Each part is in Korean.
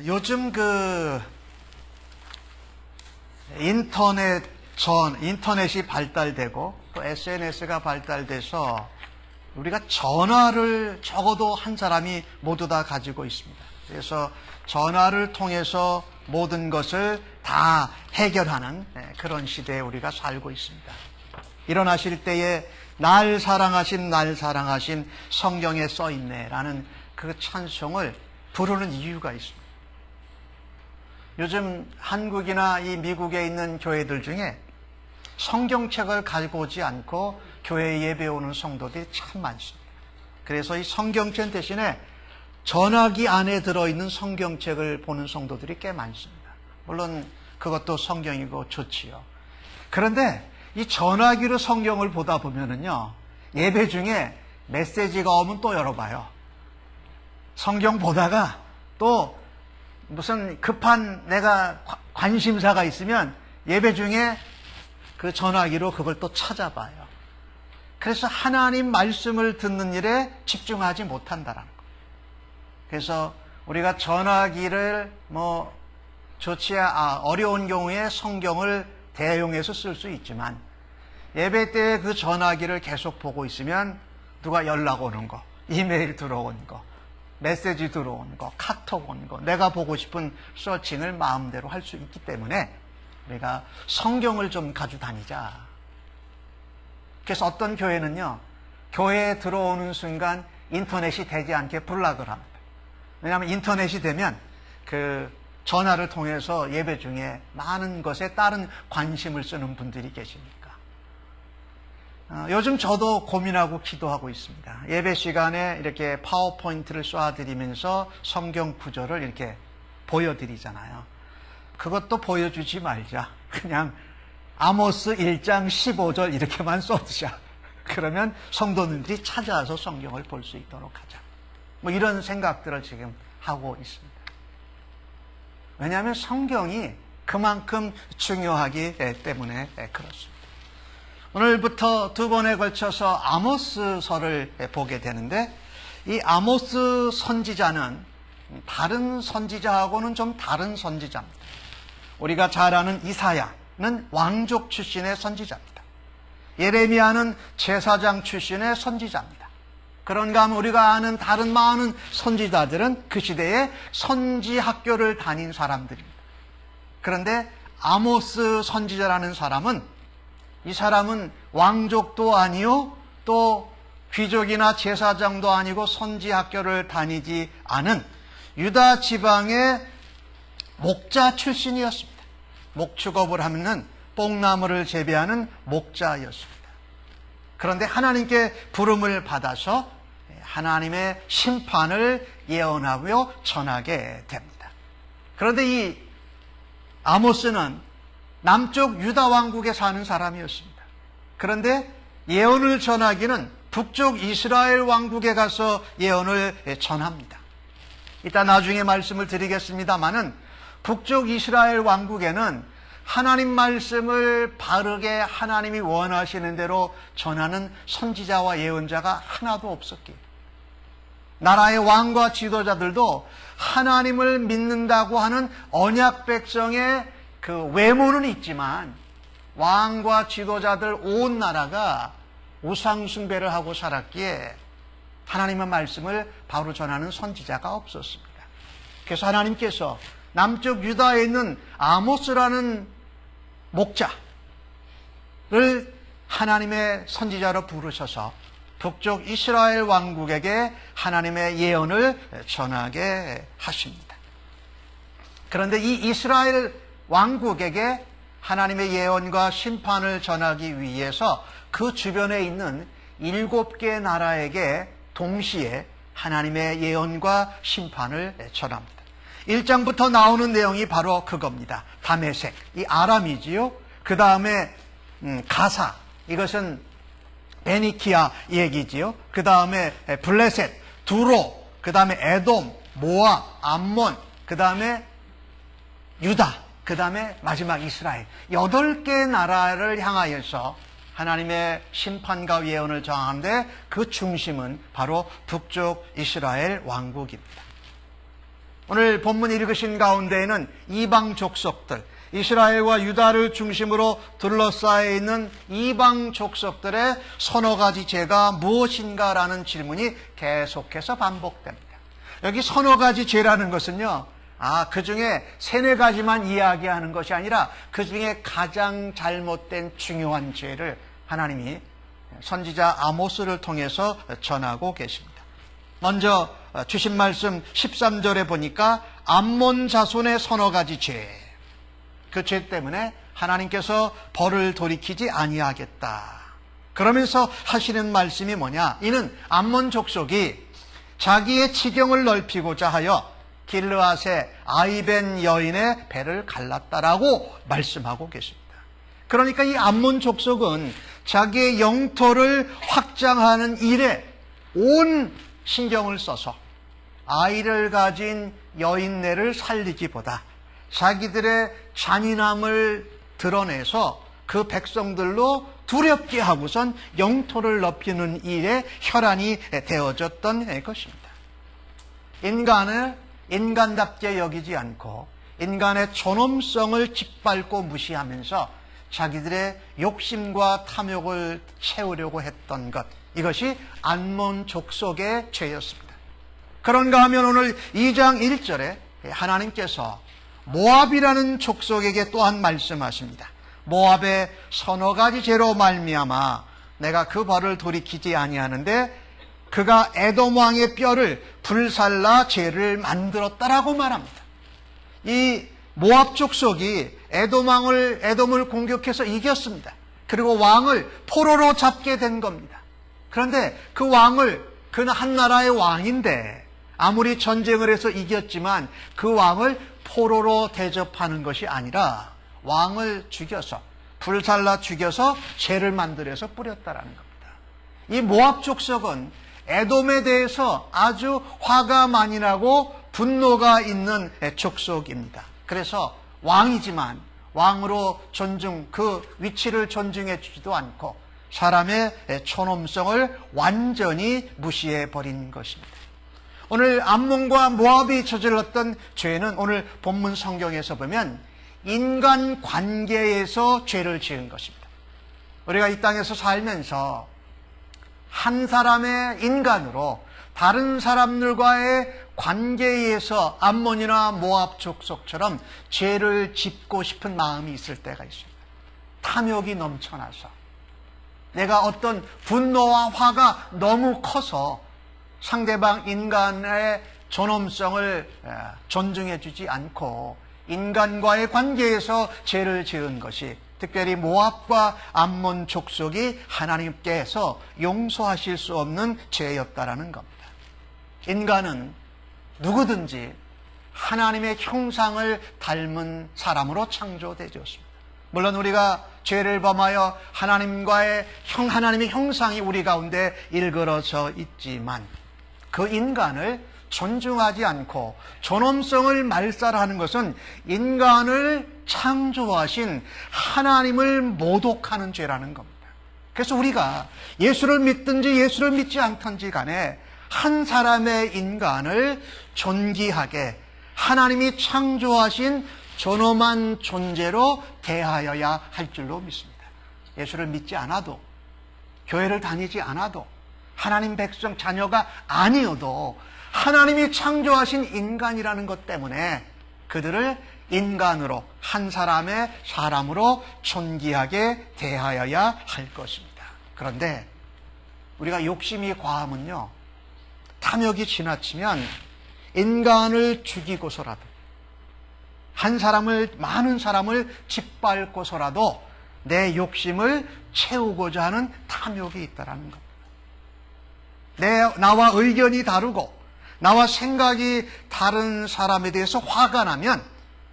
요즘 인터넷이 발달되고 또 SNS가 발달돼서 우리가 전화를 적어도 한 사람이 모두 다 가지고 있습니다. 그래서 전화를 통해서 모든 것을 다 해결하는 그런 시대에 우리가 살고 있습니다. 일어나실 때에 날 사랑하신 성경에 써있네라는 그 찬송을 부르는 이유가 있습니다. 요즘 한국이나 이 미국에 있는 교회들 중에 성경책을 가지고 오지 않고 교회에 예배 오는 성도들이 참 많습니다. 그래서 이 성경책 대신에 전화기 안에 들어있는 성경책을 보는 성도들이 꽤 많습니다. 물론 그것도 성경이고 좋지요. 그런데 이 전화기로 성경을 보다 보면은요, 예배 중에 메시지가 오면 또 열어봐요. 성경 보다가 또 무슨 급한 내가 관심사가 있으면 예배 중에 그 전화기로 그걸 또 찾아봐요. 그래서 하나님 말씀을 듣는 일에 집중하지 못한다는 거. 그래서 우리가 전화기를 어려운 경우에 성경을 대용해서 쓸 수 있지만 예배 때 그 전화기를 계속 보고 있으면 누가 연락 오는 거, 이메일 들어온 거, 메시지 들어온 거, 카톡 온 거, 내가 보고 싶은 서칭을 마음대로 할 수 있기 때문에 우리가 성경을 좀 가지고 다니자. 그래서 어떤 교회는요, 교회에 들어오는 순간 인터넷이 되지 않게 블락을 합니다. 왜냐하면 인터넷이 되면 그 전화를 통해서 예배 중에 많은 것에 다른 관심을 쓰는 분들이 계시니까. 요즘 저도 고민하고 기도하고 있습니다. 예배 시간에 이렇게 파워포인트를 쏴드리면서 성경 구절을 이렇게 보여드리잖아요. 그것도 보여주지 말자. 그냥 아모스 1장 15절 이렇게만 써두자. 그러면 성도님들이 찾아와서 성경을 볼 수 있도록 하자. 이런 생각들을 지금 하고 있습니다. 왜냐하면 성경이 그만큼 중요하기 때문에 그렇습니다. 오늘부터 두 번에 걸쳐서 아모스서를 보게 되는데, 이 아모스 선지자는 다른 선지자하고는 좀 다른 선지자입니다. 우리가 잘 아는 이사야는 왕족 출신의 선지자입니다. 예레미야는 제사장 출신의 선지자입니다. 그런가 하면 우리가 아는 다른 많은 선지자들은 그 시대에 선지 학교를 다닌 사람들입니다. 그런데 아모스 선지자라는 사람은, 이 사람은 왕족도 아니요, 또 귀족이나 제사장도 아니고 선지 학교를 다니지 않은 유다 지방의 목자 출신이었습니다. 목축업을 하는 뽕나무를 재배하는 목자였습니다. 그런데 하나님께 부름을 받아서 하나님의 심판을 예언하며 전하게 됩니다. 그런데 이 아모스는 남쪽 유다 왕국에 사는 사람이었습니다. 그런데 예언을 전하기는 북쪽 이스라엘 왕국에 가서 예언을 전합니다. 이따 나중에 말씀을 드리겠습니다마는 북쪽 이스라엘 왕국에는 하나님 말씀을 바르게 하나님이 원하시는 대로 전하는 선지자와 예언자가 하나도 없었기에 나라의 왕과 지도자들도 하나님을 믿는다고 하는 언약 백성의 그 외모는 있지만 왕과 지도자들 온 나라가 우상 숭배를 하고 살았기에 하나님의 말씀을 바로 전하는 선지자가 없었습니다. 그래서 하나님께서 남쪽 유다에 있는 아모스라는 목자를 하나님의 선지자로 부르셔서 북쪽 이스라엘 왕국에게 하나님의 예언을 전하게 하십니다. 그런데 이 이스라엘 왕국에게 하나님의 예언과 심판을 전하기 위해서 그 주변에 있는 7개 나라에게 동시에 하나님의 예언과 심판을 전합니다. 1장부터 나오는 내용이 바로 그겁니다. 다메섹, 이 아람이지요. 그 다음에 가사, 이것은 베니키아 얘기지요. 그 다음에 블레셋, 두로, 그 다음에 에돔, 모압, 암몬, 그 다음에 유다, 그 다음에 마지막 이스라엘. 8개 나라를 향하여서 하나님의 심판과 예언을 정하는데 그 중심은 바로 북쪽 이스라엘 왕국입니다. 오늘 본문 읽으신 가운데에는 이방 족속들, 이스라엘과 유다를 중심으로 둘러싸여 있는 이방 족속들의 서너 가지 죄가 무엇인가라는 질문이 계속해서 반복됩니다. 여기 서너 가지 죄라는 것은요, 그 중에 세네 가지만 이야기하는 것이 아니라 그 중에 가장 잘못된 중요한 죄를 하나님이 선지자 아모스를 통해서 전하고 계십니다. 먼저 주신 말씀 13절에 보니까 암몬 자손의 서너 가지 죄, 그 죄 때문에 하나님께서 벌을 돌이키지 아니하겠다. 그러면서 하시는 말씀이 뭐냐? 이는 암몬 족속이 자기의 지경을 넓히고자 하여 길르앗의 아이벤 여인의 배를 갈랐다라고 말씀하고 계십니다. 그러니까 이 암몬 족속은 자기의 영토를 확장하는 일에 온 신경을 써서 아이를 가진 여인네를 살리기보다 자기들의 잔인함을 드러내서 그 백성들로 두렵게 하고선 영토를 넓히는 일에 혈안이 되어졌던 것입니다. 인간을 인간답게 여기지 않고 인간의 존엄성을 짓밟고 무시하면서 자기들의 욕심과 탐욕을 채우려고 했던 것, 이것이 암몬 족속의 죄였습니다. 그런가 하면 오늘 2장 1절에 하나님께서 모압이라는 족속에게 또한 말씀하십니다. 모압의 서너 가지 죄로 말미암아 내가 그 벌을 돌이키지 아니하는데 그가 에돔 왕의 뼈를 불살라 죄를 만들었다라고 말합니다. 이 모압 족속이 에돔을 공격해서 이겼습니다. 그리고 왕을 포로로 잡게 된 겁니다. 그런데 그 왕을, 그는 한 나라의 왕인데 아무리 전쟁을 해서 이겼지만 그 왕을 포로로 대접하는 것이 아니라 왕을 죽여서, 불살라 죽여서 죄를 만들어서 뿌렸다라는 겁니다. 이 모압 족속은 에돔에 대해서 아주 화가 많이 나고 분노가 있는 족속입니다. 그래서 왕이지만 왕으로 그 위치를 존중해 주지도 않고 사람의 존엄성을 완전히 무시해 버린 것입니다. 오늘 암몬과 모압이 저질렀던 죄는 오늘 본문 성경에서 보면 인간 관계에서 죄를 지은 것입니다. 우리가 이 땅에서 살면서 한 사람의 인간으로 다른 사람들과의 관계에서 암몬이나 모압 족속처럼 죄를 짓고 싶은 마음이 있을 때가 있습니다. 탐욕이 넘쳐나서 내가 어떤 분노와 화가 너무 커서 상대방 인간의 존엄성을 존중해 주지 않고 인간과의 관계에서 죄를 지은 것이 특별히 모압과 암몬 족속이 하나님께서 용서하실 수 없는 죄였다라는 겁니다. 인간은 누구든지 하나님의 형상을 닮은 사람으로 창조되었습니다. 물론 우리가 죄를 범하여 하나님의 형상이 우리 가운데 일그러져 있지만 그 인간을 존중하지 않고 존엄성을 말살하는 것은 인간을 창조하신 하나님을 모독하는 죄라는 겁니다. 그래서 우리가 예수를 믿든지 예수를 믿지 않든지 간에 한 사람의 인간을 존귀하게 하나님이 창조하신 존엄한 존재로 대하여야 할 줄로 믿습니다. 예수를 믿지 않아도, 교회를 다니지 않아도, 하나님 백성 자녀가 아니어도 하나님이 창조하신 인간이라는 것 때문에 그들을 인간으로, 한 사람으로 존귀하게 대하여야 할 것입니다. 그런데 우리가 욕심이 과하면요, 탐욕이 지나치면 인간을 죽이고서라도 많은 사람을 짓밟고서라도 내 욕심을 채우고자 하는 탐욕이 있다는 겁니다. 나와 의견이 다르고 나와 생각이 다른 사람에 대해서 화가 나면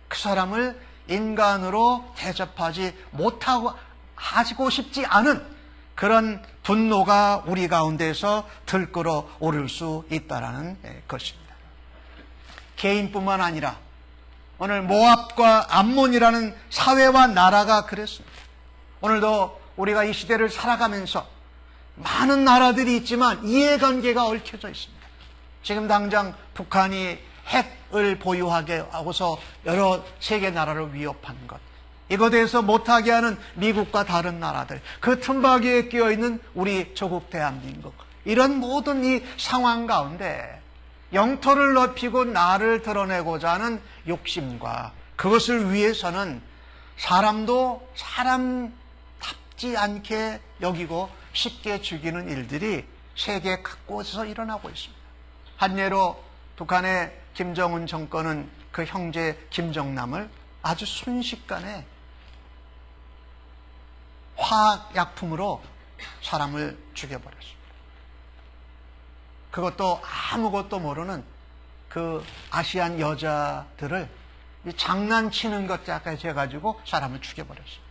그 사람을 인간으로 대접하지 못하고 하고 싶지 않은 그런 분노가 우리 가운데서 들끓어 오를 수 있다는 것입니다. 개인뿐만 아니라 오늘 모압과 암몬이라는 사회와 나라가 그랬습니다. 오늘도 우리가 이 시대를 살아가면서 많은 나라들이 있지만 이해관계가 얽혀져 있습니다. 지금 당장 북한이 핵을 보유하게 하고서 여러 세계 나라를 위협하는 것, 이거에 대해서 못하게 하는 미국과 다른 나라들, 그 틈바귀에 끼어있는 우리 조국 대한민국, 이런 모든 이 상황 가운데 영토를 넓히고 나를 드러내고자 하는 욕심과 그것을 위해서는 사람도 사람답지 않게 여기고 쉽게 죽이는 일들이 세계 각곳에서 일어나고 있습니다. 한 예로 북한의 김정은 정권은 그 형제 김정남을 아주 순식간에 화학약품으로 사람을 죽여버렸습니다. 그것도 아무것도 모르는 그 아시안 여자들을 장난치는 것까지 해가지고 사람을 죽여버렸습니다.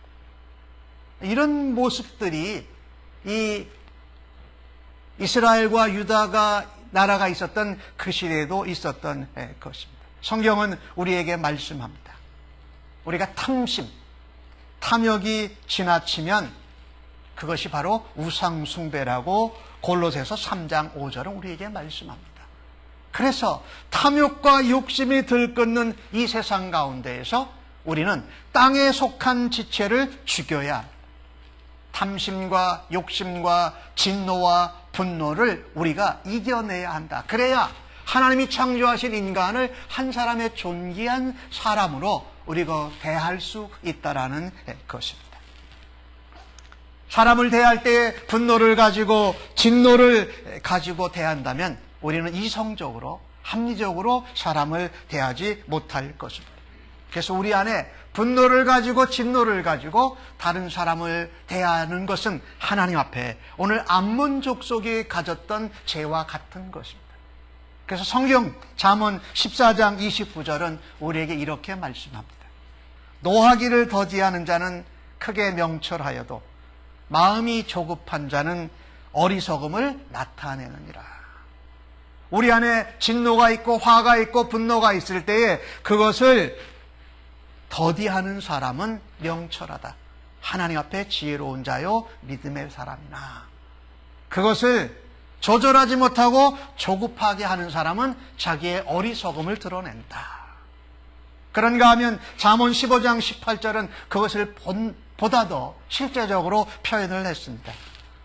이런 모습들이 이 이스라엘과 유다가 나라가 있었던 그 시대에도 있었던 것입니다. 성경은 우리에게 말씀합니다. 우리가 탐욕이 지나치면 그것이 바로 우상숭배라고 골로새서 3장 5절은 우리에게 말씀합니다. 그래서 탐욕과 욕심이 들끓는 이 세상 가운데에서 우리는 땅에 속한 지체를 죽여야 합니다. 탐심과 욕심과 진노와 분노를 우리가 이겨내야 한다. 그래야 하나님이 창조하신 인간을 한 사람의 존귀한 사람으로 우리가 대할 수 있다라는 것입니다. 사람을 대할 때 분노를 가지고 진노를 가지고 대한다면 우리는 이성적으로 합리적으로 사람을 대하지 못할 것입니다. 그래서 우리 안에 분노를 가지고 진노를 가지고 다른 사람을 대하는 것은 하나님 앞에 오늘 암몬 족속이 가졌던 죄와 같은 것입니다. 그래서 성경 잠언 14장 29절은 우리에게 이렇게 말씀합니다. 노하기를 더디하는 자는 크게 명철하여도 마음이 조급한 자는 어리석음을 나타내느니라. 우리 안에 진노가 있고 화가 있고 분노가 있을 때에 그것을 더디하는 사람은 명철하다. 하나님 앞에 지혜로운 자요 믿음의 사람이나. 그것을 조절하지 못하고 조급하게 하는 사람은 자기의 어리석음을 드러낸다. 그런가 하면 잠언 15장 18절은 그것을 보다 더 실제적으로 표현을 했습니다.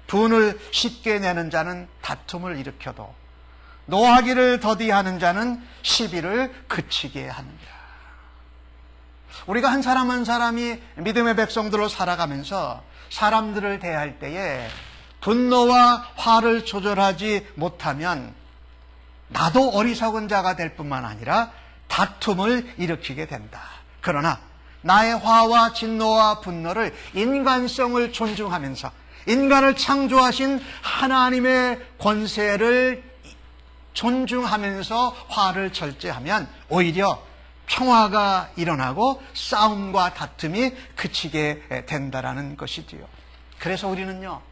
분을 쉽게 내는 자는 다툼을 일으켜도 노하기를 더디하는 자는 시비를 그치게 하느니라. 우리가 한 사람 한 사람이 믿음의 백성들로 살아가면서 사람들을 대할 때에 분노와 화를 조절하지 못하면 나도 어리석은 자가 될 뿐만 아니라 다툼을 일으키게 된다. 그러나 나의 화와 진노와 분노를 인간성을 존중하면서 인간을 창조하신 하나님의 권세를 존중하면서 화를 절제하면 오히려 평화가 일어나고 싸움과 다툼이 그치게 된다라는 것이지요. 그래서 우리는요,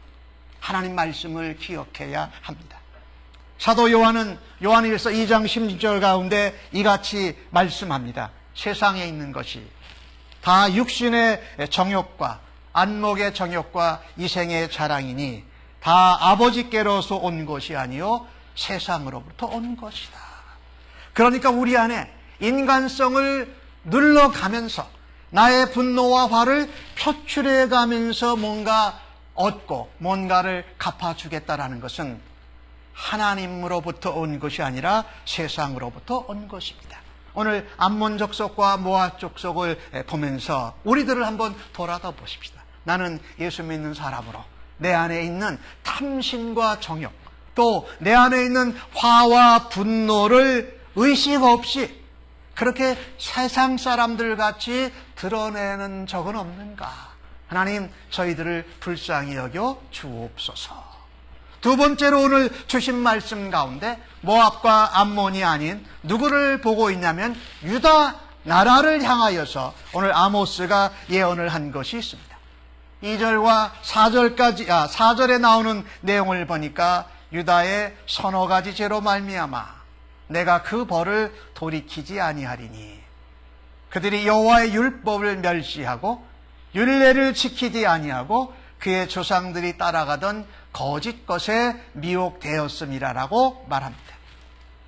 하나님 말씀을 기억해야 합니다. 사도 요한은 요한일서 2장 16절 가운데 이같이 말씀합니다. 세상에 있는 것이 다 육신의 정욕과 안목의 정욕과 이생의 자랑이니 다 아버지께로서 온 것이 아니요 세상으로부터 온 것이다. 그러니까 우리 안에 인간성을 눌러가면서 나의 분노와 화를 표출해가면서 뭔가 얻고 뭔가를 갚아주겠다라는 것은 하나님으로부터 온 것이 아니라 세상으로부터 온 것입니다. 오늘 암몬 족속과 모압 족속을 보면서 우리들을 한번 돌아다 보십시다. 나는 예수 믿는 사람으로 내 안에 있는 탐심과 정욕, 또 내 안에 있는 화와 분노를 의식 없이 그렇게 세상 사람들 같이 드러내는 적은 없는가? 하나님, 저희들을 불쌍히 여겨 주옵소서. 두 번째로 오늘 주신 말씀 가운데 모압과 암몬이 아닌 누구를 보고 있냐면 유다 나라를 향하여서 오늘 아모스가 예언을 한 것이 있습니다. 2절과 4절까지 4절에 나오는 내용을 보니까 유다의 서너 가지 죄로 말미암아 내가 그 벌을 돌이키지 아니하리니. 그들이 여호와의 율법을 멸시하고 율례를 지키지 아니하고 그의 조상들이 따라가던 거짓 것에 미혹되었음이라라고 말합니다.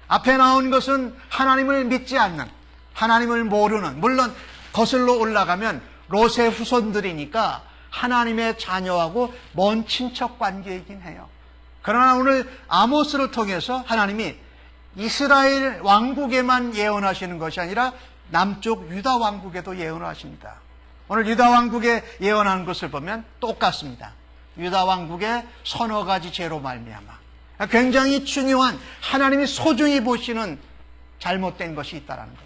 앞에 나온 것은 하나님을 믿지 않는, 하나님을 모르는, 물론 거슬러 올라가면 롯의 후손들이니까 하나님의 자녀하고 먼 친척 관계이긴 해요. 그러나 오늘 아모스를 통해서 하나님이 이스라엘 왕국에만 예언하시는 것이 아니라 남쪽 유다 왕국에도 예언을 하십니다. 오늘 유다 왕국에 예언하는 것을 보면 똑같습니다. 유다 왕국의 서너 가지 죄로 말미암아 굉장히 중요한, 하나님이 소중히 보시는 잘못된 것이 있다는 거죠.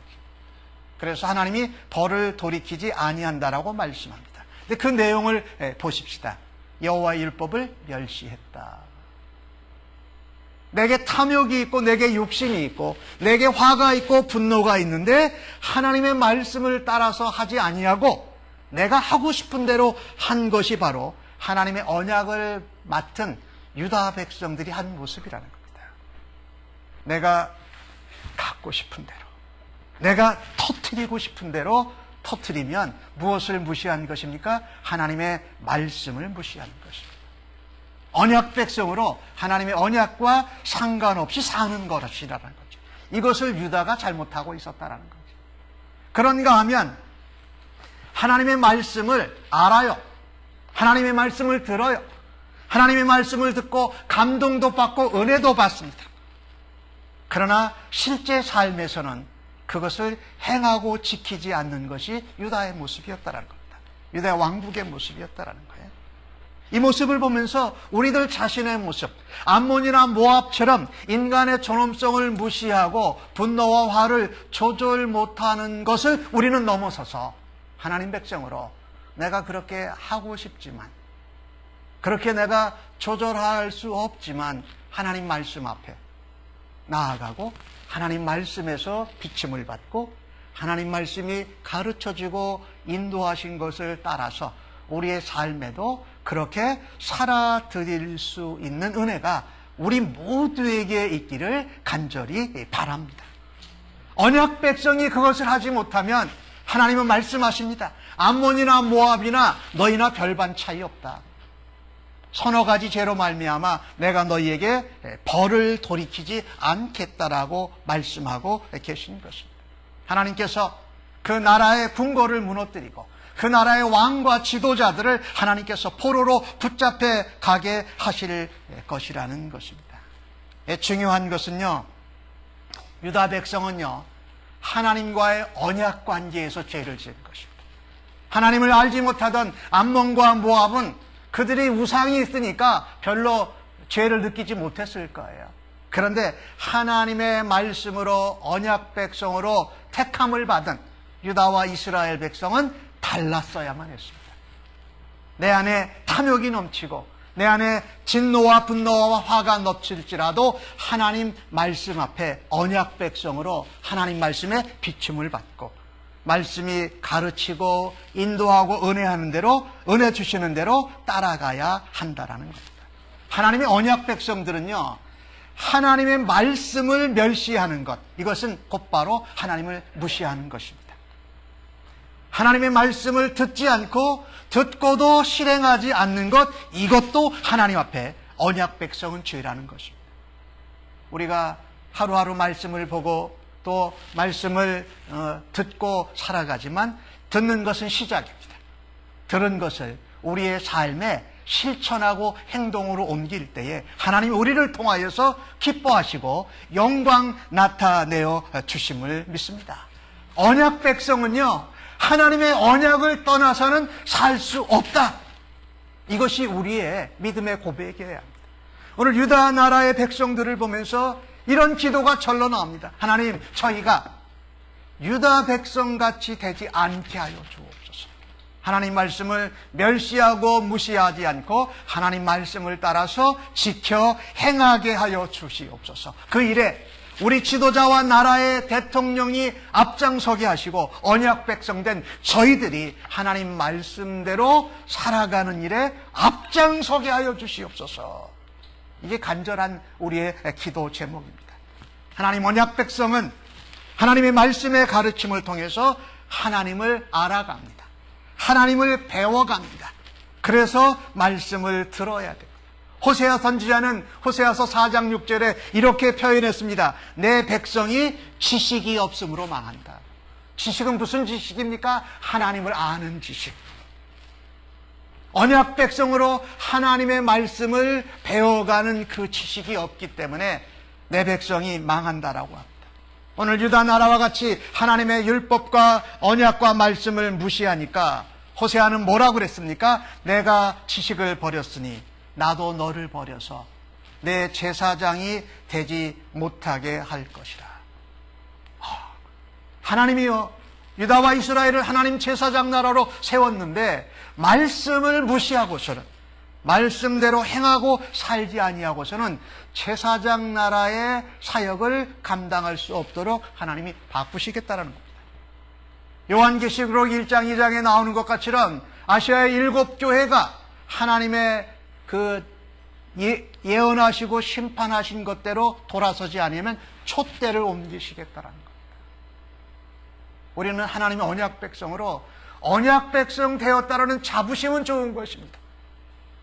그래서 하나님이 벌을 돌이키지 아니한다라고 말씀합니다. 근데 그 내용을 보십시다. 여호와의 율법을 멸시했다. 내게 탐욕이 있고 내게 욕심이 있고 내게 화가 있고 분노가 있는데 하나님의 말씀을 따라서 하지 아니하고 내가 하고 싶은 대로 한 것이 바로 하나님의 언약을 맡은 유다 백성들이 한 모습이라는 겁니다. 내가 갖고 싶은 대로, 내가 터뜨리고 싶은 대로 터뜨리면 무엇을 무시한 것입니까? 하나님의 말씀을 무시하는 것입니다. 언약 백성으로 하나님의 언약과 상관없이 사는 것이라는 거죠. 이것을 유다가 잘못하고 있었다는 거죠. 그런가 하면 하나님의 말씀을 알아요. 하나님의 말씀을 들어요. 하나님의 말씀을 듣고 감동도 받고 은혜도 받습니다. 그러나 실제 삶에서는 그것을 행하고 지키지 않는 것이 유다의 모습이었다는 겁니다. 유다의 왕국의 모습이었다는 거예요. 이 모습을 보면서 우리들 자신의 모습, 암몬이나 모압처럼 인간의 존엄성을 무시하고 분노와 화를 조절 못하는 것을 우리는 넘어서서 하나님 백성으로 내가 그렇게 하고 싶지만, 그렇게 내가 조절할 수 없지만 하나님 말씀 앞에 나아가고 하나님 말씀에서 비침을 받고 하나님 말씀이 가르쳐주고 인도하신 것을 따라서 우리의 삶에도 그렇게 살아드릴 수 있는 은혜가 우리 모두에게 있기를 간절히 바랍니다. 언약 백성이 그것을 하지 못하면 하나님은 말씀하십니다. 암몬이나 모압이나 너희나 별반 차이 없다. 서너 가지 죄로 말미암아 내가 너희에게 벌을 돌이키지 않겠다라고 말씀하고 계신 것입니다. 하나님께서 그 나라의 궁궐을 무너뜨리고 그 나라의 왕과 지도자들을 하나님께서 포로로 붙잡혀 가게 하실 것이라는 것입니다. 중요한 것은요, 유다 백성은요, 하나님과의 언약 관계에서 죄를 지은 것입니다. 하나님을 알지 못하던 암몬과 모압은 그들이 우상이 있으니까 별로 죄를 느끼지 못했을 거예요. 그런데 하나님의 말씀으로 언약 백성으로 택함을 받은 유다와 이스라엘 백성은 달랐어야만 했습니다. 내 안에 탐욕이 넘치고 내 안에 진노와 분노와 화가 넘칠지라도 하나님 말씀 앞에 언약 백성으로 하나님 말씀에 비춤을 받고 말씀이 가르치고 인도하고 은혜하는 대로, 은혜 주시는 대로 따라가야 한다라는 겁니다. 하나님의 언약 백성들은요, 하나님의 말씀을 멸시하는 것, 이것은 곧바로 하나님을 무시하는 것입니다. 하나님의 말씀을 듣지 않고 듣고도 실행하지 않는 것, 이것도 하나님 앞에 언약 백성은 죄라는 것입니다. 우리가 하루하루 말씀을 보고 또 말씀을 듣고 살아가지만 듣는 것은 시작입니다. 들은 것을 우리의 삶에 실천하고 행동으로 옮길 때에 하나님이 우리를 통하여서 기뻐하시고 영광 나타내어 주심을 믿습니다. 언약 백성은요, 하나님의 언약을 떠나서는 살 수 없다. 이것이 우리의 믿음의 고백이어야 합니다. 오늘 유다 나라의 백성들을 보면서 이런 기도가 절로 나옵니다. 하나님, 저희가 유다 백성같이 되지 않게 하여 주옵소서. 하나님 말씀을 멸시하고 무시하지 않고 하나님 말씀을 따라서 지켜 행하게 하여 주시옵소서. 그 일에 우리 지도자와 나라의 대통령이 앞장서게 하시고 언약 백성된 저희들이 하나님 말씀대로 살아가는 일에 앞장서게 하여 주시옵소서. 이게 간절한 우리의 기도 제목입니다. 하나님 언약 백성은 하나님의 말씀의 가르침을 통해서 하나님을 알아갑니다. 하나님을 배워갑니다. 그래서 말씀을 들어야 돼요. 호세아 선지자는 호세아서 4장 6절에 이렇게 표현했습니다. 내 백성이 지식이 없음으로 망한다. 지식은 무슨 지식입니까? 하나님을 아는 지식. 언약 백성으로 하나님의 말씀을 배워가는 그 지식이 없기 때문에 내 백성이 망한다라고 합니다. 오늘 유다 나라와 같이 하나님의 율법과 언약과 말씀을 무시하니까 호세아는 뭐라고 그랬습니까? 내가 지식을 버렸으니 나도 너를 버려서 내 제사장이 되지 못하게 할 것이라. 하나님이요, 유다와 이스라엘을 하나님 제사장 나라로 세웠는데 말씀을 무시하고서는, 말씀대로 행하고 살지 아니하고서는 제사장 나라의 사역을 감당할 수 없도록 하나님이 바꾸시겠다는 겁니다. 요한계시록 1장 2장에 나오는 것 같이는 아시아의 7교회가 하나님의 그 예언하시고 심판하신 것대로 돌아서지 않으면 촛대를 옮기시겠다는 겁니다. 우리는 하나님의 언약 백성으로 언약 백성 되었다라는 자부심은 좋은 것입니다.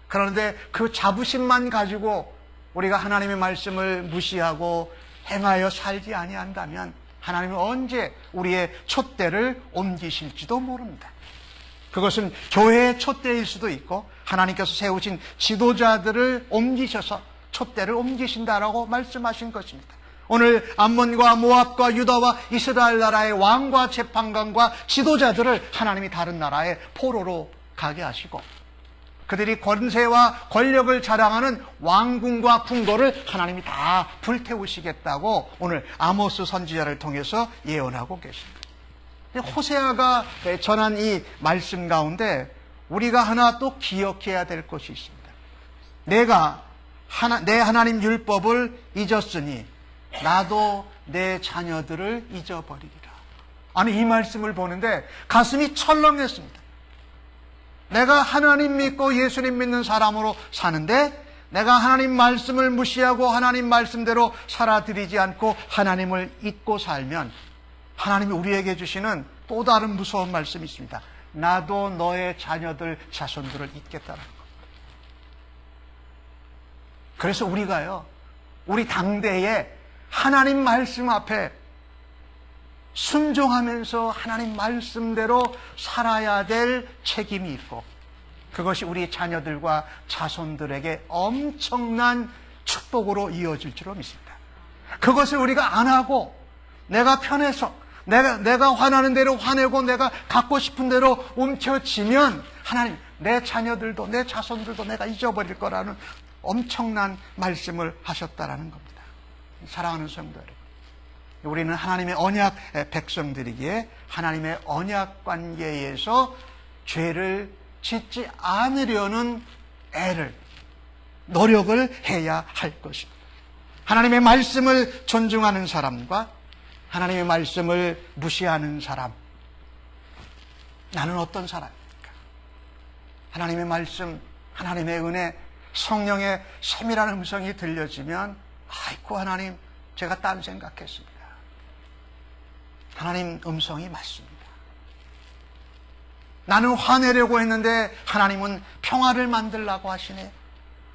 그런데 그 자부심만 가지고 우리가 하나님의 말씀을 무시하고 행하여 살지 아니한다면 하나님은 언제 우리의 촛대를 옮기실지도 모릅니다. 그것은 교회의 촛대일 수도 있고 하나님께서 세우신 지도자들을 옮기셔서 촛대를 옮기신다라고 말씀하신 것입니다. 오늘 암몬과 모압과 유다와 이스라엘 나라의 왕과 재판관과 지도자들을 하나님이 다른 나라의 포로로 가게 하시고 그들이 권세와 권력을 자랑하는 왕궁과 궁궐을 하나님이 다 불태우시겠다고 오늘 아모스 선지자를 통해서 예언하고 계십니다. 호세아가 전한 이 말씀 가운데 우리가 하나 또 기억해야 될 것이 있습니다. 내가 내 하나님 율법을 잊었으니 나도 내 자녀들을 잊어버리리라. 아니, 이 말씀을 보는데 가슴이 철렁했습니다. 내가 하나님 믿고 예수님 믿는 사람으로 사는데 내가 하나님 말씀을 무시하고 하나님 말씀대로 살아들이지 않고 하나님을 잊고 살면 하나님이 우리에게 주시는 또 다른 무서운 말씀이 있습니다. 나도 너의 자녀들, 자손들을 잊겠다는 겁니다. 그래서 우리가요, 우리 당대에 하나님 말씀 앞에 순종하면서 하나님 말씀대로 살아야 될 책임이 있고 그것이 우리 자녀들과 자손들에게 엄청난 축복으로 이어질 줄로 믿습니다. 그것을 우리가 안 하고 내가 편해서 내가 화나는 대로 화내고 내가 갖고 싶은 대로 움켜쥐면 하나님 내 자녀들도 내 자손들도 내가 잊어버릴 거라는 엄청난 말씀을 하셨다라는 겁니다. 사랑하는 성도 여러분, 우리는 하나님의 언약 백성들이기에 하나님의 언약 관계에서 죄를 짓지 않으려는 노력을 해야 할 것입니다. 하나님의 말씀을 존중하는 사람과 하나님의 말씀을 무시하는 사람, 나는 어떤 사람입니까? 하나님의 말씀, 하나님의 은혜, 성령의 세밀한 음성이 들려지면 아이고 하나님, 제가 딴 생각했습니다. 하나님 음성이 맞습니다. 나는 화내려고 했는데 하나님은 평화를 만들라고 하시네.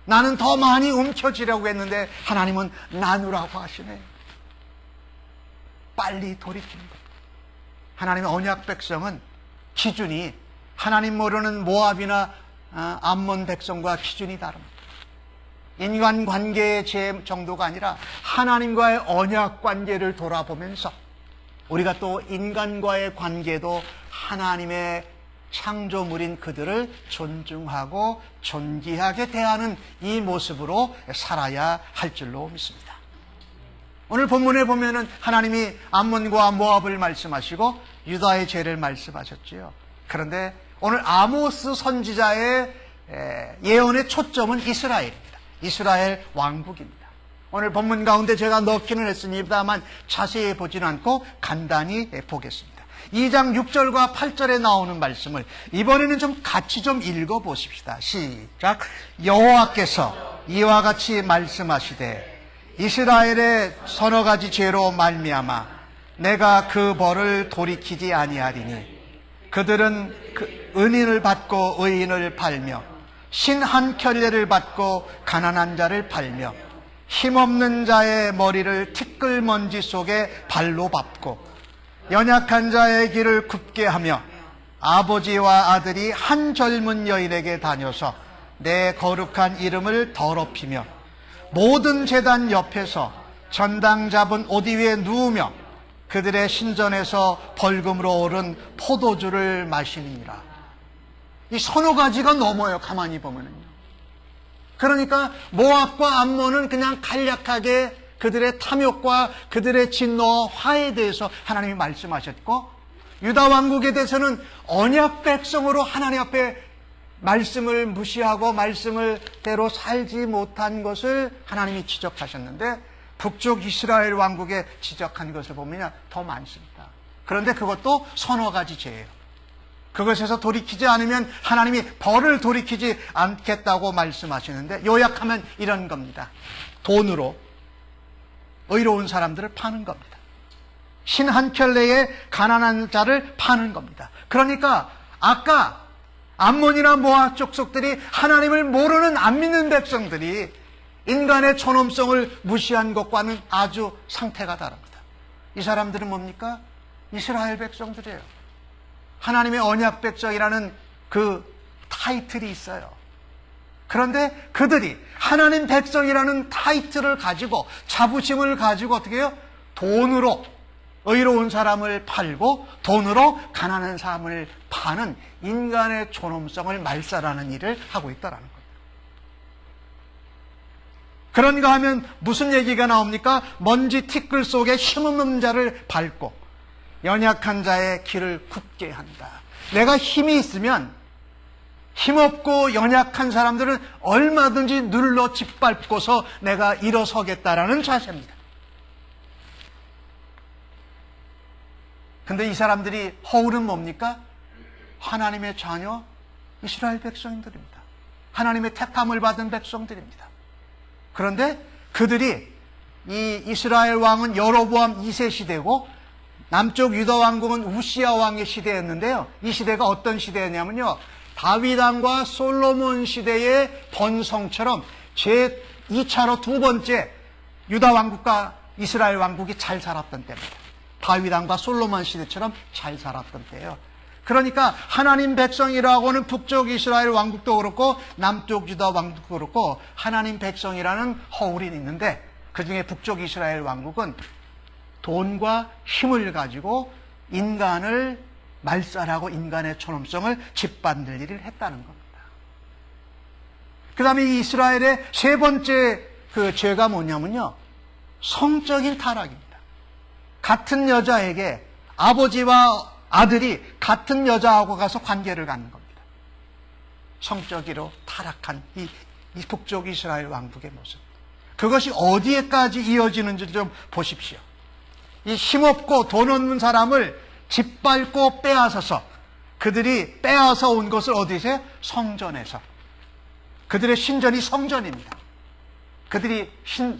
나는 더 많이 움켜쥐려고 했는데 하나님은 나누라고 하시네. 빨리 돌이키는 것. 하나님의 언약 백성은 기준이 하나님 모르는 모압이나 암몬 백성과 기준이 다릅니다. 인간관계의 죄 정도가 아니라 하나님과의 언약 관계를 돌아보면서 우리가 또 인간과의 관계도 하나님의 창조물인 그들을 존중하고 존귀하게 대하는 이 모습으로 살아야 할 줄로 믿습니다. 오늘 본문에 보면은 하나님이 암몬과 모압을 말씀하시고 유다의 죄를 말씀하셨지요. 그런데 오늘 아모스 선지자의 예언의 초점은 이스라엘입니다. 이스라엘 왕국입니다. 오늘 본문 가운데 제가 넣기는 했습니다만 자세히 보지는 않고 간단히 보겠습니다. 2장 6절과 8절에 나오는 말씀을 이번에는 좀 같이 좀 읽어보십시다. 시작. 여호와께서 이와 같이 말씀하시되 이스라엘의 서너 가지 죄로 말미암아 내가 그 벌을 돌이키지 아니하리니 그들은 그 은인을 받고 의인을 팔며 신 한 켤레를 받고 가난한 자를 팔며 힘없는 자의 머리를 티끌먼지 속에 발로 밟고 연약한 자의 길을 굽게 하며 아버지와 아들이 한 젊은 여인에게 다녀서 내 거룩한 이름을 더럽히며 모든 제단 옆에서 전당 잡은 옷 위에 누우며 그들의 신전에서 벌금으로 오른 포도주를 마시니라. 이 서너 가지가 넘어요, 가만히 보면은요. 그러니까 모압과 암몬은 그냥 간략하게 그들의 탐욕과 그들의 진노와 화에 대해서 하나님이 말씀하셨고, 유다 왕국에 대해서는 언약 백성으로 하나님 앞에 말씀을 무시하고 말씀을 대로 살지 못한 것을 하나님이 지적하셨는데, 북쪽 이스라엘 왕국에 지적한 것을 보면 더 많습니다. 그런데 그것도 서너 가지 죄예요. 그것에서 돌이키지 않으면 하나님이 벌을 돌이키지 않겠다고 말씀하시는데, 요약하면 이런 겁니다. 돈으로 의로운 사람들을 파는 겁니다. 신 한 켤레에 가난한 자를 파는 겁니다. 그러니까 아까 암몬이나 모압 족속들이 하나님을 모르는 안 믿는 백성들이 인간의 존엄성을 무시한 것과는 아주 상태가 다릅니다. 이 사람들은 뭡니까? 이스라엘 백성들이에요. 하나님의 언약 백성이라는 그 타이틀이 있어요. 그런데 그들이 하나님 백성이라는 타이틀을 가지고, 자부심을 가지고 어떻게 해요? 돈으로 의로운 사람을 팔고 돈으로 가난한 사람을 파는 인간의 존엄성을 말살하는 일을 하고 있다는 거예요. 그런가 하면 무슨 얘기가 나옵니까? 먼지 티끌 속에 힘없는 자를 밟고 연약한 자의 길을 굽게 한다. 내가 힘이 있으면 힘없고 연약한 사람들은 얼마든지 눌러 짓밟고서 내가 일어서겠다라는 자세입니다. 근데 이 사람들이 허울은 뭡니까? 하나님의 자녀 이스라엘 백성들입니다. 하나님의 택함을 받은 백성들입니다. 그런데 그들이, 이 이스라엘 왕은 여로보암 2세 시대고 남쪽 유다 왕국은 우시야 왕의 시대였는데요. 이 시대가 어떤 시대였냐면요, 다윗 왕과 솔로몬 시대의 번성처럼 제2차로 두 번째 유다 왕국과 이스라엘 왕국이 잘 살았던 때입니다. 다윗 왕과 솔로몬 시대처럼 잘 살았던 때예요. 그러니까 하나님 백성이라고는 북쪽 이스라엘 왕국도 그렇고 남쪽 유다 왕국도 그렇고 하나님 백성이라는 허울이 있는데, 그 중에 북쪽 이스라엘 왕국은 돈과 힘을 가지고 인간을 말살하고 인간의 존엄성을 짓밟는 일을 했다는 겁니다. 그 다음에 이스라엘의 세 번째 그 죄가 뭐냐면요, 성적인 타락입니다. 같은 여자에게 아버지와 아들이 같은 여자하고 가서 관계를 갖는 겁니다. 성적으로 타락한 이 북쪽 이스라엘 왕국의 모습. 그것이 어디에까지 이어지는지 좀 보십시오. 이 힘없고 돈 없는 사람을 짓밟고 빼앗아서, 그들이 빼앗아 온 것을 어디서? 성전에서. 그들의 신전이 성전입니다. 그들이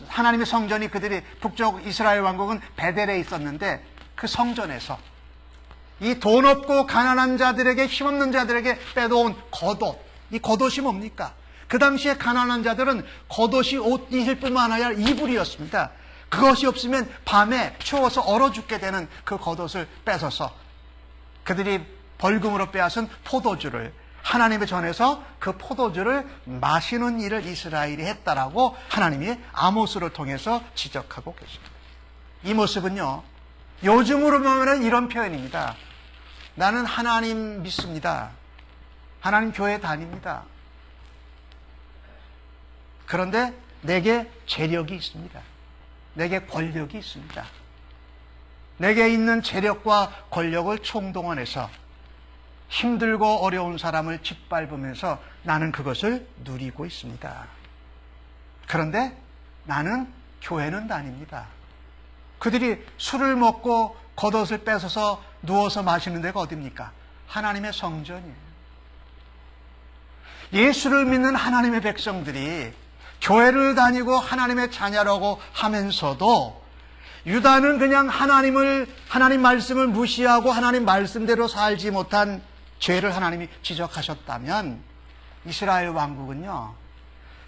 하나님의 성전이, 그들이 북쪽 이스라엘 왕국은 베델에 있었는데 그 성전에서 이 돈 없고 가난한 자들에게, 힘없는 자들에게 빼도온 겉옷, 이 겉옷이 뭡니까? 그 당시에 가난한 자들은 겉옷이 옷일 뿐만 아니라 이불이었습니다. 그것이 없으면 밤에 추워서 얼어 죽게 되는 그 겉옷을 뺏어서 그들이 벌금으로 빼앗은 포도주를 하나님의 전에서 그 포도주를 마시는 일을 이스라엘이 했다라고 하나님이 아모스를 통해서 지적하고 계십니다. 이 모습은요, 요즘으로 보면 이런 표현입니다. 나는 하나님 믿습니다. 하나님 교회 다닙니다. 그런데 내게 재력이 있습니다. 내게 권력이 있습니다. 내게 있는 재력과 권력을 총동원해서 힘들고 어려운 사람을 짓밟으면서 나는 그것을 누리고 있습니다. 그런데 나는 교회는 다닙니다. 그들이 술을 먹고 겉옷을 뺏어서 누워서 마시는 데가 어디입니까? 하나님의 성전이에요. 예수를 믿는 하나님의 백성들이 교회를 다니고 하나님의 자녀라고 하면서도 유다는 그냥 하나님 말씀을 무시하고 하나님 말씀대로 살지 못한 죄를 하나님이 지적하셨다면 이스라엘 왕국은요,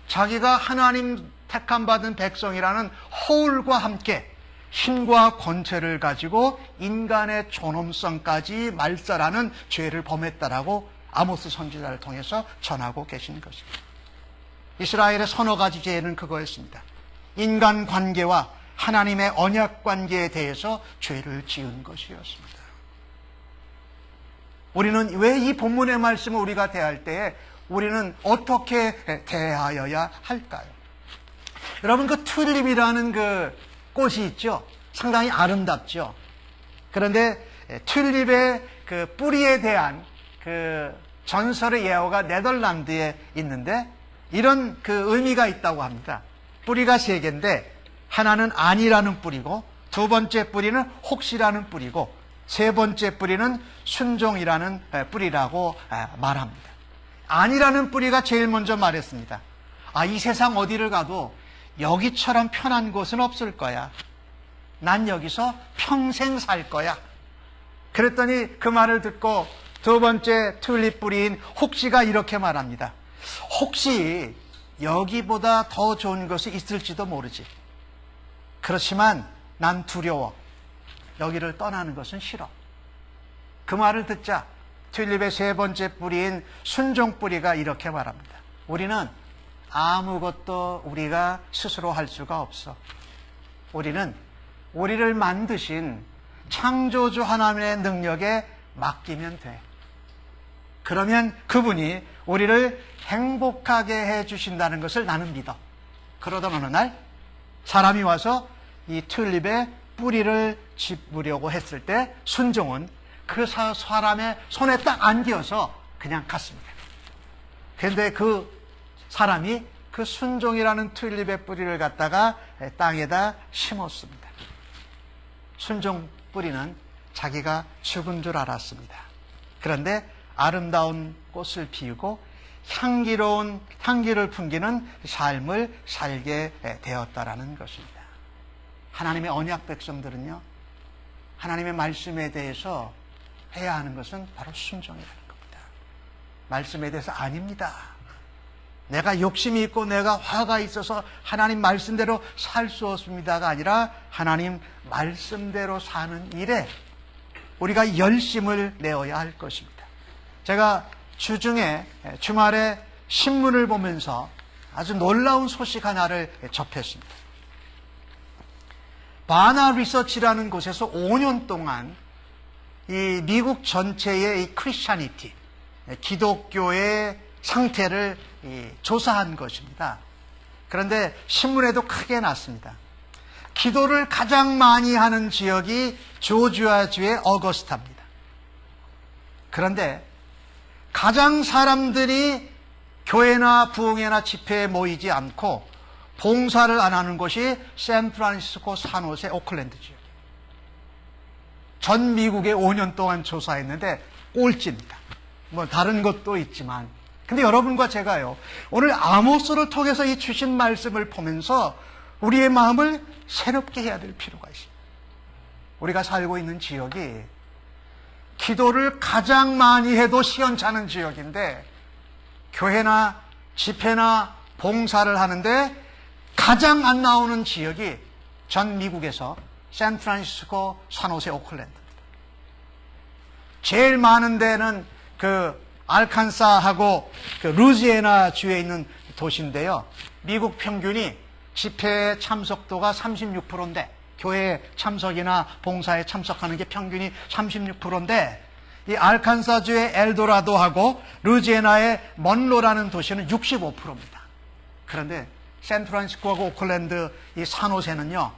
자기가 하나님 택함 받은 백성이라는 허울과 함께 힘과 권세를 가지고 인간의 존엄성까지 말살하는 죄를 범했다라고 아모스 선지자를 통해서 전하고 계신 것입니다. 이스라엘의 서너 가지 죄는 그거였습니다. 인간 관계와 하나님의 언약 관계에 대해서 죄를 지은 것이었습니다. 우리는 왜 이 본문의 말씀을 우리가 대할 때에 우리는 어떻게 대하여야 할까요? 여러분, 그 튤립이라는 그 꽃이 있죠? 상당히 아름답죠? 그런데 튤립의 그 뿌리에 대한 그 전설의 예어가 네덜란드에 있는데 이런 그 의미가 있다고 합니다. 뿌리가 세 개인데 하나는 아니라는 뿌리고, 두 번째 뿌리는 혹시라는 뿌리고, 세 번째 뿌리는 순종이라는 뿌리라고 말합니다. 아니라는 뿌리가 제일 먼저 말했습니다. 이 세상 어디를 가도 여기처럼 편한 곳은 없을 거야. 난 여기서 평생 살 거야. 그랬더니 그 말을 듣고 두 번째 튤립 뿌리인 혹시가 이렇게 말합니다. 혹시 여기보다 더 좋은 것이 있을지도 모르지. 그렇지만 난 두려워. 여기를 떠나는 것은 싫어. 그 말을 듣자 튤립의 세 번째 뿌리인 순종 뿌리가 이렇게 말합니다. 우리는 아무것도 우리가 스스로 할 수가 없어. 우리는 우리를 만드신 창조주 하나님의 능력에 맡기면 돼. 그러면 그분이 우리를 행복하게 해주신다는 것을 나는 믿어. 그러던 어느 날 사람이 와서 이 튤립의 뿌리를 짚으려고 했을 때 순종은 그 사람의 손에 딱 안겨서 그냥 갔습니다. 그런데 그 사람이 그 순종이라는 튤립의 뿌리를 갖다가 땅에다 심었습니다. 순종 뿌리는 자기가 죽은 줄 알았습니다. 그런데 아름다운 꽃을 피우고 향기로운 향기를 풍기는 삶을 살게 되었다라는 것입니다. 하나님의 언약 백성들은요, 하나님의 말씀에 대해서 해야 하는 것은 바로 순종이라는 겁니다. 말씀에 대해서 아닙니다. 내가 욕심이 있고 내가 화가 있어서 하나님 말씀대로 살 수 없습니다가 아니라 하나님 말씀대로 사는 일에 우리가 열심을 내어야 할 것입니다. 제가 주중에 주말에 신문을 보면서 아주 놀라운 소식 하나를 접했습니다. 바나 리서치라는 곳에서 5년 동안 이 미국 전체의 이 크리스찬이티, 기독교의 상태를 조사한 것입니다. 그런데 신문에도 크게 났습니다. 기도를 가장 많이 하는 지역이 조지아주의 어거스타입니다. 그런데 가장 사람들이 교회나 부흥회나 집회에 모이지 않고 봉사를 안 하는 곳이 샌프란시스코, 산호세, 오클랜드 지역. 전 미국에 5년 동안 조사했는데 꼴찌입니다. 뭐 다른 것도 있지만. 근데 여러분과 제가요, 오늘 아모스를 통해서 이 주신 말씀을 보면서 우리의 마음을 새롭게 해야 될 필요가 있습니다. 우리가 살고 있는 지역이 기도를 가장 많이 해도 시원찮은 지역인데 교회나 집회나 봉사를 하는데 가장 안 나오는 지역이 전 미국에서 샌프란시스코, 산호세, 오클랜드입니다. 제일 많은 데는 그 알칸사하고 그 루지애나 주에 있는 도시인데요. 미국 평균이 집회에 참석도가 36%인데 교회 참석이나 봉사에 참석하는 게 평균이 36%인데 이 알칸사주의 엘도라도하고 루지애나의 먼로라는 도시는 65%입니다. 그런데 샌프란시스코하고 오클랜드 이 산호세는요,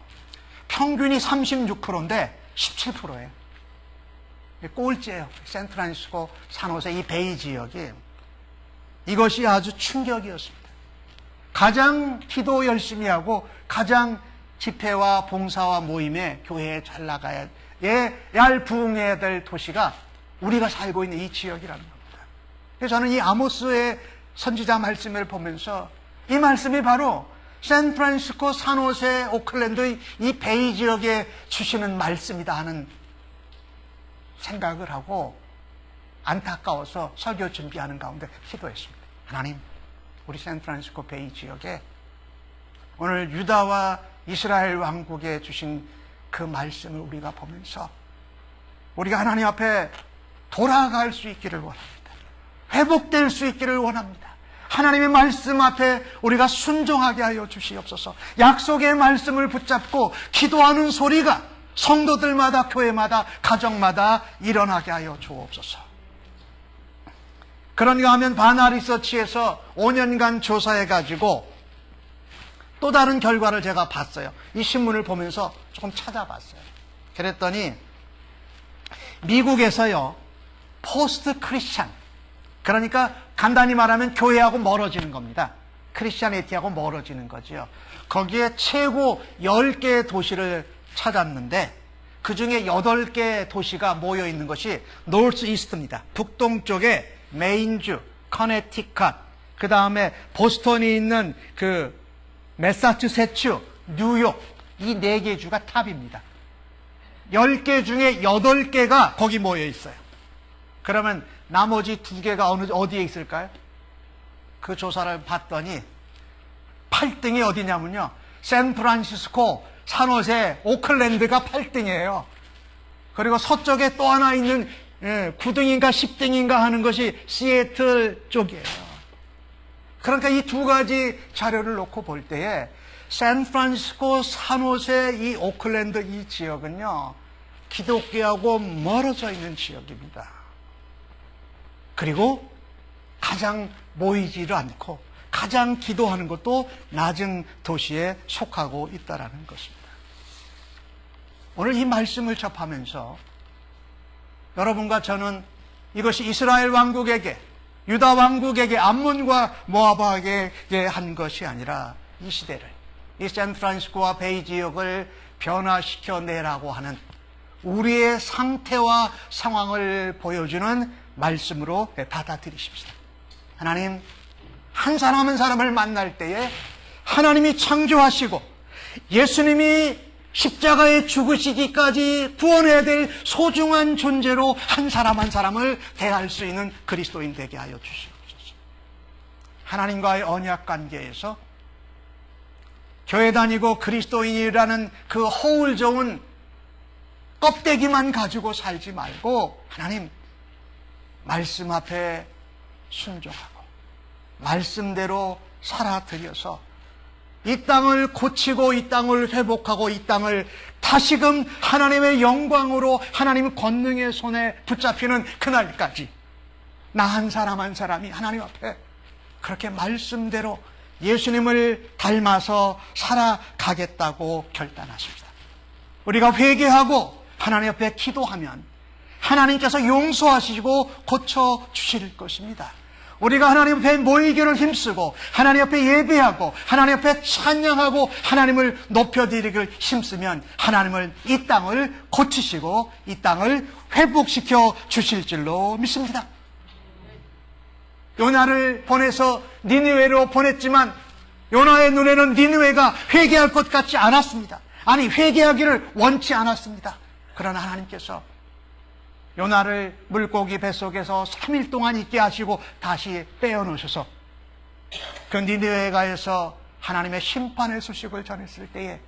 평균이 36%인데 17%예요. 꼴찌예요. 샌프란시스코, 산호세 이 베이 지역이. 이것이 아주 충격이었습니다. 가장 기도 열심히 하고 가장 집회와 봉사와 모임에 교회에 잘 나가야 부흥해야 될 도시가 우리가 살고 있는 이 지역이라는 겁니다. 그래서 저는 이 아모스의 선지자 말씀을 보면서 이 말씀이 바로 샌프란시스코, 산호세, 오클랜드 이 베이 지역에 주시는 말씀이다 하는 생각을 하고 안타까워서 설교 준비하는 가운데 기도했습니다. 하나님, 우리 샌프란시스코 베이 지역에 오늘 유다와 이스라엘 왕국에 주신 그 말씀을 우리가 보면서 우리가 하나님 앞에 돌아갈 수 있기를 원합니다. 회복될 수 있기를 원합니다. 하나님의 말씀 앞에 우리가 순종하게 하여 주시옵소서. 약속의 말씀을 붙잡고 기도하는 소리가 성도들마다, 교회마다, 가정마다 일어나게 하여 주옵소서. 그런가 하면 바나리서치에서 5년간 조사해가지고 또 다른 결과를 제가 봤어요. 이 신문을 보면서 조금 찾아봤어요. 그랬더니 미국에서요, 포스트 크리스찬, 그러니까 간단히 말하면 교회하고 멀어지는 겁니다. 크리스찬리티하고 멀어지는 거죠. 거기에 최고 10개의 도시를 찾았는데 그 중에 8개 도시가 모여 있는 것이 노스 이스트입니다. 북동쪽에 메인주, 커네티컷, 그 다음에 보스턴이 있는 그 매사추세츠, 뉴욕, 이 4개 주가 탑입니다. 10개 중에 8개가 거기 모여 있어요. 그러면 나머지 2개가 어디에 있을까요? 그 조사를 봤더니 8등이 어디냐면요, 샌프란시스코, 산호세, 오클랜드가 8등이에요. 그리고 서쪽에 또 하나 있는 9등인가 10등인가 하는 것이 시애틀 쪽이에요. 그러니까 이 2가지 자료를 놓고 볼 때에 샌프란시스코, 산호세, 이 오클랜드 이 지역은요, 기독교하고 멀어져 있는 지역입니다. 그리고 가장 모이지를 않고 가장 기도하는 것도 낮은 도시에 속하고 있다는 것입니다. 오늘 이 말씀을 접하면서 여러분과 저는 이것이 이스라엘 왕국에게, 유다 왕국에게, 암몬과 모압에게 한 것이 아니라 이 시대를, 이 샌프란시스코와 베이 지역을 변화시켜내라고 하는 우리의 상태와 상황을 보여주는 말씀으로 받아들이십시다. 하나님, 한 사람 한 사람을 만날 때에 하나님이 창조하시고 예수님이 십자가에 죽으시기까지 구원해야 될 소중한 존재로 한 사람 한 사람을 대할 수 있는 그리스도인 되게 하여 주시옵소서. 하나님과의 언약 관계에서 교회 다니고 그리스도인이라는 그 허울 좋은 껍데기만 가지고 살지 말고 하나님, 말씀 앞에 순종하고 말씀대로 살아들여서 이 땅을 고치고 이 땅을 회복하고 이 땅을 다시금 하나님의 영광으로 하나님 권능의 손에 붙잡히는 그날까지 나 한 사람 한 사람이 하나님 앞에 그렇게 말씀대로 예수님을 닮아서 살아가겠다고 결단하십니다. 우리가 회개하고 하나님 앞에 기도하면 하나님께서 용서하시고 고쳐주실 것입니다. 우리가 하나님 앞에 모이기를 힘쓰고 하나님 앞에 예배하고 하나님 앞에 찬양하고 하나님을 높여드리기를 힘쓰면 하나님을 이 땅을 고치시고 이 땅을 회복시켜 주실 줄로 믿습니다. 요나를 보내서 니느웨로 보냈지만 요나의 눈에는 니느웨가 회개할 것 같지 않았습니다. 아니, 회개하기를 원치 않았습니다. 그러나 하나님께서 요나를 물고기 뱃속에서 3일 동안 있게 하시고 다시 빼어놓으셔서 그 니느웨가에서 하나님의 심판의 소식을 전했을 때에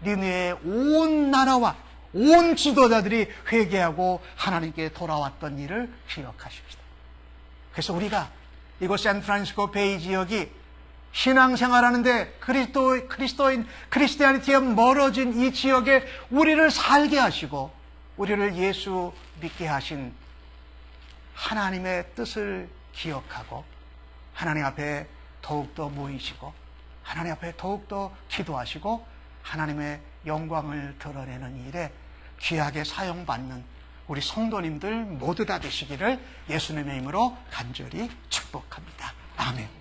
니느웨의 온 나라와 온 지도자들이 회개하고 하나님께 돌아왔던 일을 기억하십시다. 그래서 우리가 이곳 샌프란시스코 베이 지역이 신앙생활하는데 크리스티아니티에 멀어진 이 지역에 우리를 살게 하시고 우리를 예수 믿게 하신 하나님의 뜻을 기억하고 하나님 앞에 더욱더 모이시고 하나님 앞에 더욱더 기도하시고 하나님의 영광을 드러내는 일에 귀하게 사용받는 우리 성도님들 모두 다 되시기를 예수님의 이름으로 간절히 축복합니다. 아멘.